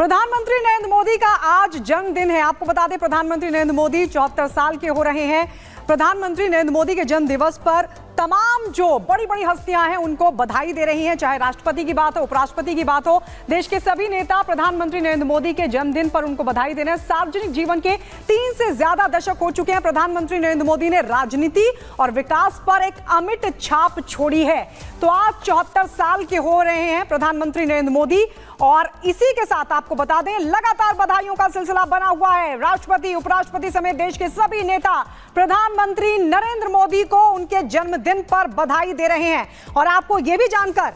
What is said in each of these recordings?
प्रधानमंत्री नरेंद्र मोदी का आज जन्मदिन है। आपको बता दें, प्रधानमंत्री नरेंद्र मोदी 74 साल के हो रहे हैं। प्रधानमंत्री नरेंद्र मोदी के जन्म दिवस पर तमाम जो बड़ी बड़ी हस्तियां हैं उनको बधाई दे रही हैं, चाहे राष्ट्रपति की बात हो, उपराष्ट्रपति की बात हो। देश के सभी नेता प्रधानमंत्री नरेंद्र मोदी के जन्मदिन पर उनको बधाई दे रहे हैं। सार्वजनिक जीवन के 3 से ज्यादा दशक हो चुके हैं। प्रधानमंत्री नरेंद्र मोदी ने राजनीति और विकास पर एक अमिट छाप छोड़ी है। तो आज 74 साल के हो रहे हैं प्रधानमंत्री नरेंद्र मोदी, और इसी के साथ आपको बता दें लगातार बधाइयों का सिलसिला बना हुआ है। राष्ट्रपति, उपराष्ट्रपति समेत देश के सभी नेता प्रधानमंत्री नरेंद्र मोदी को उनके जन्मदिन पर बधाई दे रहे हैं। और आपको यह भी जानकर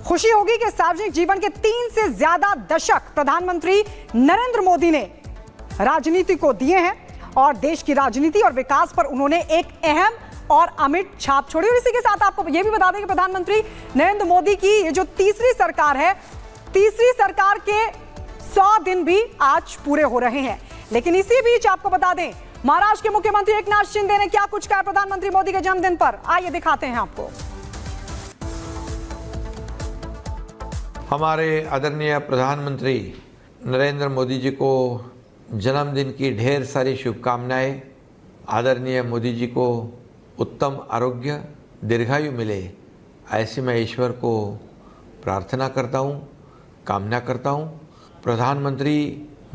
खुशी होगी कि सार्वजनिक जीवन के 3 से ज्यादा दशक प्रधानमंत्री नरेंद्र मोदी ने राजनीति को दिए हैं और देश की राजनीति और विकास पर उन्होंने एक अहम और अमिट छाप छोड़ी। और इसी के साथ आपको यह भी बता दें कि प्रधानमंत्री नरेंद्र मोदी की ये जो तीसरी सरकार है, तीसरी सरकार के 100 दिन भी आज पूरे हो रहे हैं। लेकिन इसी बीच आपको बता दें, महाराष्ट्र के मुख्यमंत्री एकनाथ शिंदे ने क्या कुछ कहा प्रधानमंत्री मोदी के जन्मदिन पर, आइए दिखाते हैं आपको। हमारे आदरणीय प्रधानमंत्री नरेंद्र मोदी जी को जन्मदिन की ढेर सारी शुभकामनाएं। आदरणीय मोदी जी को उत्तम आरोग्य, दीर्घायु मिले, ऐसी मैं ईश्वर को प्रार्थना करता हूँ, कामना करता हूँ। प्रधानमंत्री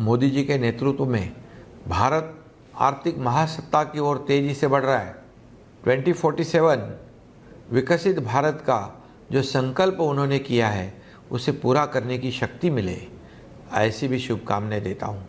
मोदी जी के नेतृत्व में भारत आर्थिक महासत्ता की ओर तेजी से बढ़ रहा है। 2047 विकसित भारत का जो संकल्प उन्होंने किया है उसे पूरा करने की शक्ति मिले, ऐसी भी शुभकामनाएं देता हूँ।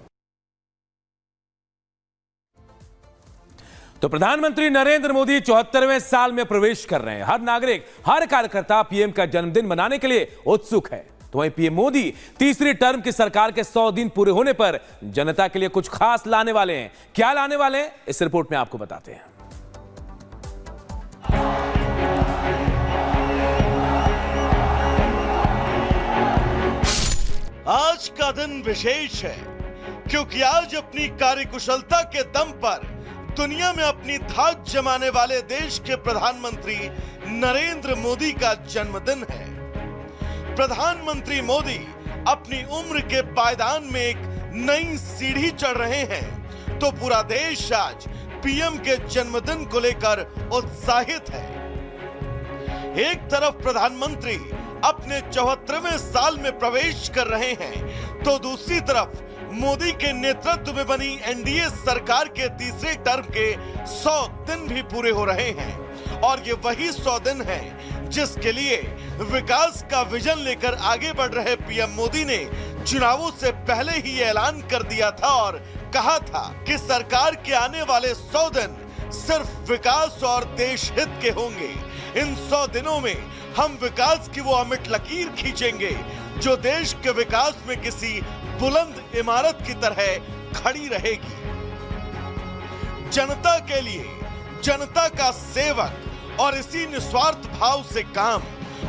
तो प्रधानमंत्री नरेंद्र मोदी 74वें साल में प्रवेश कर रहे हैं। हर नागरिक, हर कार्यकर्ता पीएम का जन्मदिन मनाने के लिए उत्सुक है। तो वहीं पीएम मोदी तीसरी टर्म की सरकार के 100 दिन पूरे होने पर जनता के लिए कुछ खास लाने वाले हैं। क्या लाने वाले हैं, इस रिपोर्ट में आपको बताते हैं। आज का दिन विशेष है क्योंकि आज अपनी कार्यकुशलता के दम पर दुनिया में अपनी धाक जमाने वाले देश के प्रधानमंत्री नरेंद्र मोदी का जन्मदिन है। प्रधानमंत्री मोदी अपनी उम्र के पायदान में एक नई सीढ़ी चढ़ रहे हैं, तो पूरा देश आज पीएम के जन्मदिन को लेकर उत्साहित है। एक तरफ प्रधानमंत्री अपने 74वें साल में प्रवेश कर रहे हैं, तो दूसरी तरफ मोदी के नेतृत्व में बनी एनडीए सरकार के तीसरे टर्म के 100 दिन भी पूरे हो रहे हैं। और ये वही 100 दिन हैं जिसके लिए विकास का विजन लेकर आगे बढ़ रहे पीएम मोदी ने चुनावों से पहले ही ऐलान कर दिया था और कहा था कि सरकार के आने वाले 100 दिन सिर्फ विकास और देश हित के होंगे। इन 100 दिनों में हम विकास की वो अमिट लकीर खींचेंगे जो देश के विकास में किसी बुलंद इमारत की तरह खड़ी रहेगी। जनता के लिए, जनता का सेवक और इसी निस्वार्थ भाव से काम,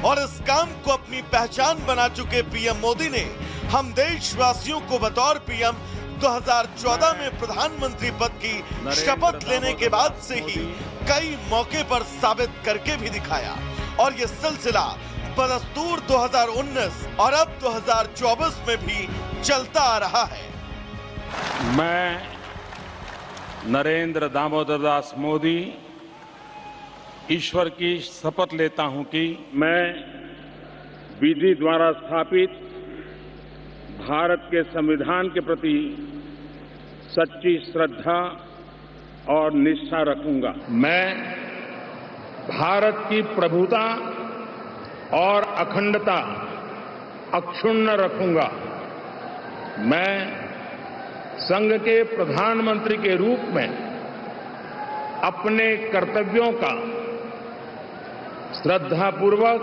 और इस काम को अपनी पहचान बना चुके पीएम मोदी ने हम देशवासियों को बतौर पीएम 2014 में प्रधानमंत्री पद की शपथ लेने के बाद से ही कई मौके पर साबित करके भी दिखाया। और ये सिलसिला बदस्तूर 2019 और अब 2024 में भी चलता आ रहा है। मैं नरेंद्र दामोदर दास मोदी ईश्वर की शपथ लेता हूं कि मैं विधि द्वारा स्थापित भारत के संविधान के प्रति सच्ची श्रद्धा और निष्ठा रखूंगा। मैं भारत की प्रभुता और अखंडता अक्षुण्ण रखूंगा। मैं संघ के प्रधानमंत्री के रूप में अपने कर्तव्यों का श्रद्धापूर्वक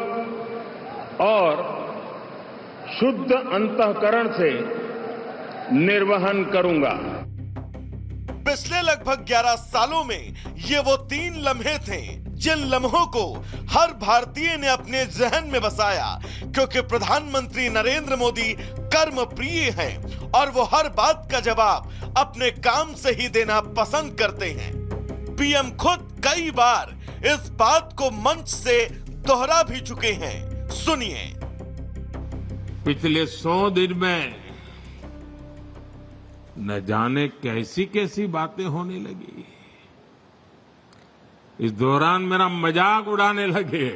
और शुद्ध अंतःकरण से निर्वहन करूंगा। पिछले लगभग 11 सालों में ये वो 3 लम्हे थे जिन लम्हों को हर भारतीय ने अपने जहन में बसाया, क्योंकि प्रधानमंत्री नरेंद्र मोदी कर्म प्रिय हैं और वो हर बात का जवाब अपने काम से ही देना पसंद करते हैं। पीएम खुद कई बार इस बात को मंच से दोहरा भी चुके हैं। सुनिए। पिछले 100 दिन में न जाने कैसी कैसी बातें होने लगी। इस दौरान मेरा मजाक उड़ाने लगे,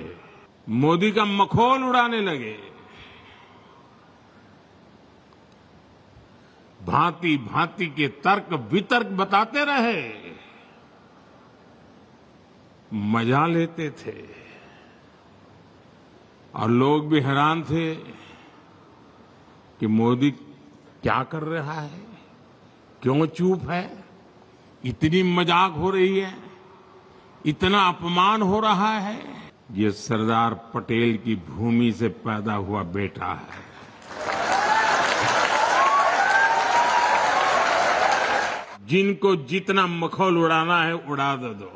मोदी का मखौल उड़ाने लगे, भांति भांति के तर्क वितर्क बताते रहे, मजा लेते थे और लोग भी हैरान थे कि मोदी क्या कर रहा है, क्यों चुप है, इतनी मजाक हो रही है, इतना अपमान हो रहा है। ये सरदार पटेल की भूमि से पैदा हुआ बेटा है। जिनको जितना मखौल उड़ाना है उड़ा दो।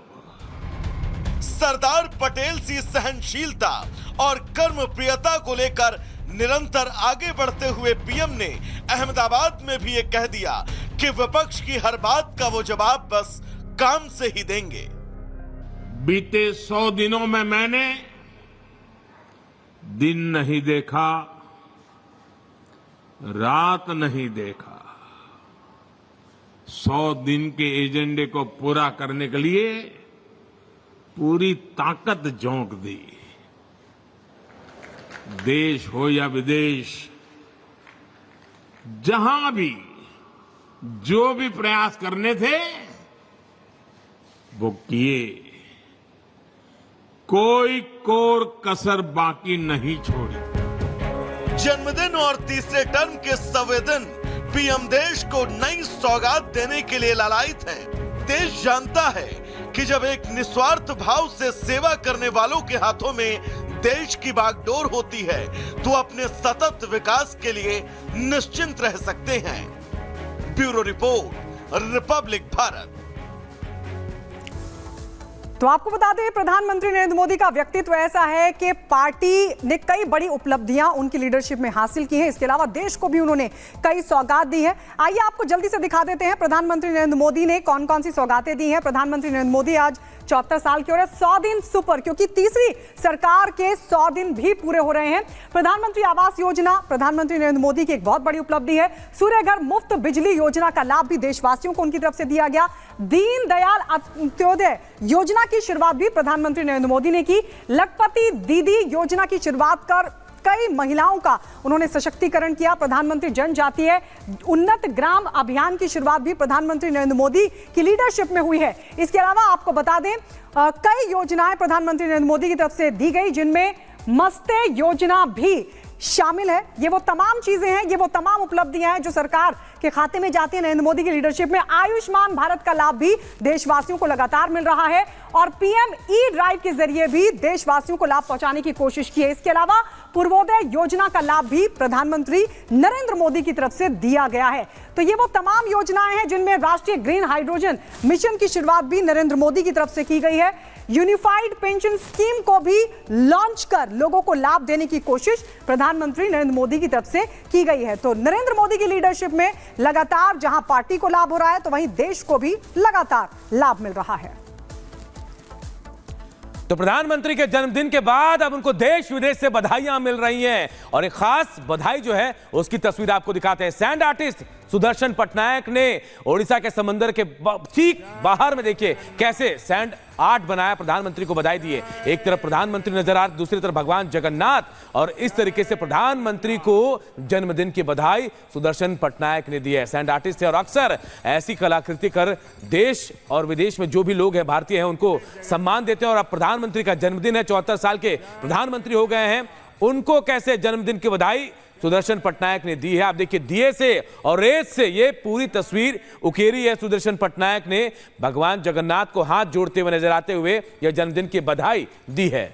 सरदार पटेल सी सहनशीलता और कर्मप्रियता को लेकर निरंतर आगे बढ़ते हुए पीएम ने अहमदाबाद में भी ये कह दिया कि विपक्ष की हर बात का वो जवाब बस काम से ही देंगे। बीते 100 दिनों में मैंने दिन नहीं देखा, रात नहीं देखा। 100 दिन के एजेंडे को पूरा करने के लिए पूरी ताकत झोंक दी। देश हो या विदेश, जहां भी जो भी प्रयास करने थे वो किए, कोई कोर कसर बाकी नहीं छोड़ी। जन्मदिन और तीसरे टर्म के 100वें दिन पीएम देश को नई सौगात देने के लिए लालायित है। देश जानता है कि जब एक निस्वार्थ भाव से सेवा करने वालों के हाथों में देश की बागडोर होती है तो अपने सतत विकास के लिए निश्चिंत रह सकते हैं। Bureau report, Republic Bharat. तो आपको बता दें, प्रधानमंत्री नरेंद्र मोदी का व्यक्तित्व ऐसा है कि पार्टी ने कई बड़ी उपलब्धियां उनकी लीडरशिप में हासिल की हैं। इसके अलावा देश को भी उन्होंने कई सौगात दी है। आइए आपको जल्दी से दिखा देते हैं प्रधानमंत्री नरेंद्र मोदी ने कौन कौन सी सौगातें दी हैं। प्रधानमंत्री नरेंद्र मोदी आज 74 साल के हो रहे हैं। 100 दिन सुपर, क्योंकि तीसरी सरकार के 100 दिन भी पूरे हो रहे हैं। प्रधानमंत्री आवास योजना प्रधानमंत्री नरेंद्र मोदी की एक बहुत बड़ी उपलब्धि है। सूर्य घर मुफ्त बिजली योजना का लाभ भी देशवासियों को उनकी तरफ से दिया गया। दीन दयाल अंत्योदय योजना की शुरुआत भी प्रधानमंत्री नरेंद्र मोदी ने की। लखपति दीदी योजना की शुरुआत कर कई महिलाओं का उन्होंने सशक्तिकरण किया। प्रधानमंत्री जनजातीय उन्नत ग्राम अभियान की शुरुआत भी प्रधानमंत्री नरेंद्र मोदी की लीडरशिप में हुई है। इसके अलावा आपको बता दें, कई योजनाएं प्रधानमंत्री नरेंद्र मोदी की तरफ से दी गई, जिनमें मस्ते योजना भी शामिल है। ये वो तमाम चीजें हैं, ये वो तमाम उपलब्धियां हैं जो सरकार के खाते में जाती है नरेंद्र मोदी की लीडरशिप में। आयुष्मान भारत का लाभ भी देशवासियों को लगातार मिल रहा है और पीएम ई ड्राइव के जरिए भी देशवासियों को लाभ पहुंचाने की कोशिश की है। इसके अलावा पूर्वोदय योजना का लाभ भी प्रधानमंत्री नरेंद्र मोदी की तरफ से दिया गया है। तो ये वो तमाम योजनाएं हैं जिनमें राष्ट्रीय ग्रीन हाइड्रोजन मिशन की शुरुआत भी नरेंद्र मोदी की तरफ से की गई है। यूनिफाइड पेंशन स्कीम को भी लॉन्च कर लोगों को लाभ देने की कोशिश प्रधानमंत्री नरेंद्र मोदी की तरफ से की गई है। तो नरेंद्र मोदी की लीडरशिप में लगातार जहां पार्टी को लाभ हो रहा है तो वहीं देश को भी लगातार लाभ मिल रहा है। तो प्रधानमंत्री के जन्मदिन के बाद अब उनको देश विदेश से बधाइयां मिल रही हैं और एक खास बधाई जो है उसकी तस्वीर आपको दिखाते हैं। सैंड आर्टिस्ट सुदर्शन पटनायक ने ओडिशा के समंदर के ठीक बाहर में देखिए कैसे सैंड आर्ट बनाया, प्रधानमंत्री को बधाई दी है। एक तरफ प्रधानमंत्री नजर आ रहे, दूसरी तरफ भगवान जगन्नाथ, और इस तरीके से प्रधानमंत्री को जन्मदिन की बधाई सुदर्शन पटनायक ने दी है। सैंड आर्टिस्ट है और अक्सर ऐसी कलाकृति कर देश और विदेश में जो भी लोग हैं भारतीय हैं उनको सम्मान देते हैं। और अब प्रधानमंत्री का जन्मदिन है, 74 साल के प्रधानमंत्री हो गए हैं, उनको कैसे जन्मदिन की बधाई सुदर्शन पटनायक ने दी है। आप देखिए दिए से और रेत से ये पूरी तस्वीर उकेरी है। सुदर्शन पटनायक ने भगवान जगन्नाथ को हाथ जोड़ते हुए नजर आते हुए यह जन्मदिन की बधाई दी है।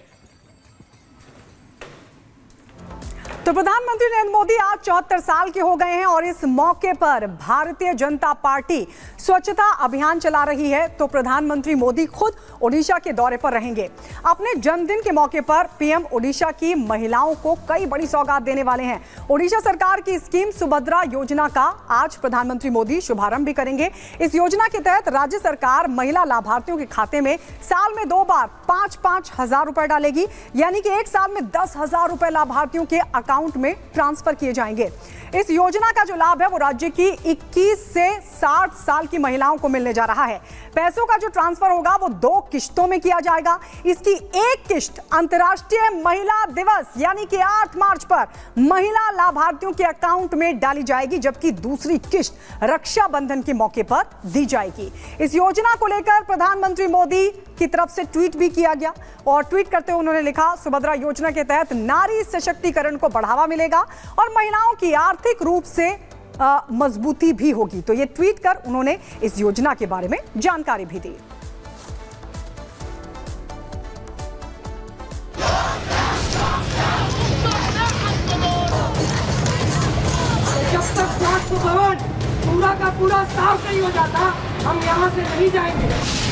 तो प्रधानमंत्री नरेंद्र मोदी आज 74 साल के हो गए हैं और इस मौके पर भारतीय जनता पार्टी स्वच्छता अभियान चला रही है। तो प्रधानमंत्री मोदी खुद ओडिशा के दौरे पर रहेंगे। अपने जन्मदिन के मौके पर पीएम ओडिशा की महिलाओं को कई बड़ी सौगात देने वाले हैं। ओडिशा सरकार की स्कीम सुभद्रा योजना का आज प्रधानमंत्री मोदी शुभारंभ भी करेंगे। इस योजना के तहत राज्य सरकार महिला लाभार्थियों के खाते में साल में 2 बार 5-5 हजार रुपए डालेगी, यानी कि एक साल में 10,000 रुपए लाभार्थियों के अकाउंट में ट्रांसफर किए जाएंगे। इस योजना का जो लाभ है वो राज्य की 21 से 60 साल की महिलाओं को मिलने जा रहा है। पैसों का जो ट्रांसफर होगा वो 2 किश्तों में किया जाएगा। इसकी एक किश्त अंतर्राष्ट्रीय महिला दिवस यानी कि 8 मार्च पर महिला लाभार्थियों के अकाउंट में डाली जाएगी, जबकि दूसरी किश्त रक्षाबंधन के मौके पर दी जाएगी। इस योजना को लेकर प्रधानमंत्री मोदी की तरफ से ट्वीट भी किया गया और ट्वीट करते हुए उन्होंने लिखा, सुभद्रा योजना के तहत नारी सशक्तिकरण को बढ़ावा मिलेगा और महिलाओं की आर्थिक रूप से मजबूती भी होगी। तो ये ट्वीट कर उन्होंने इस योजना के बारे में जानकारी भी दी। जब तक स्वास्थ्य भवन पूरा का पूरा साफ नहीं हो जाता, हम यहाँ से नहीं जाएंगे।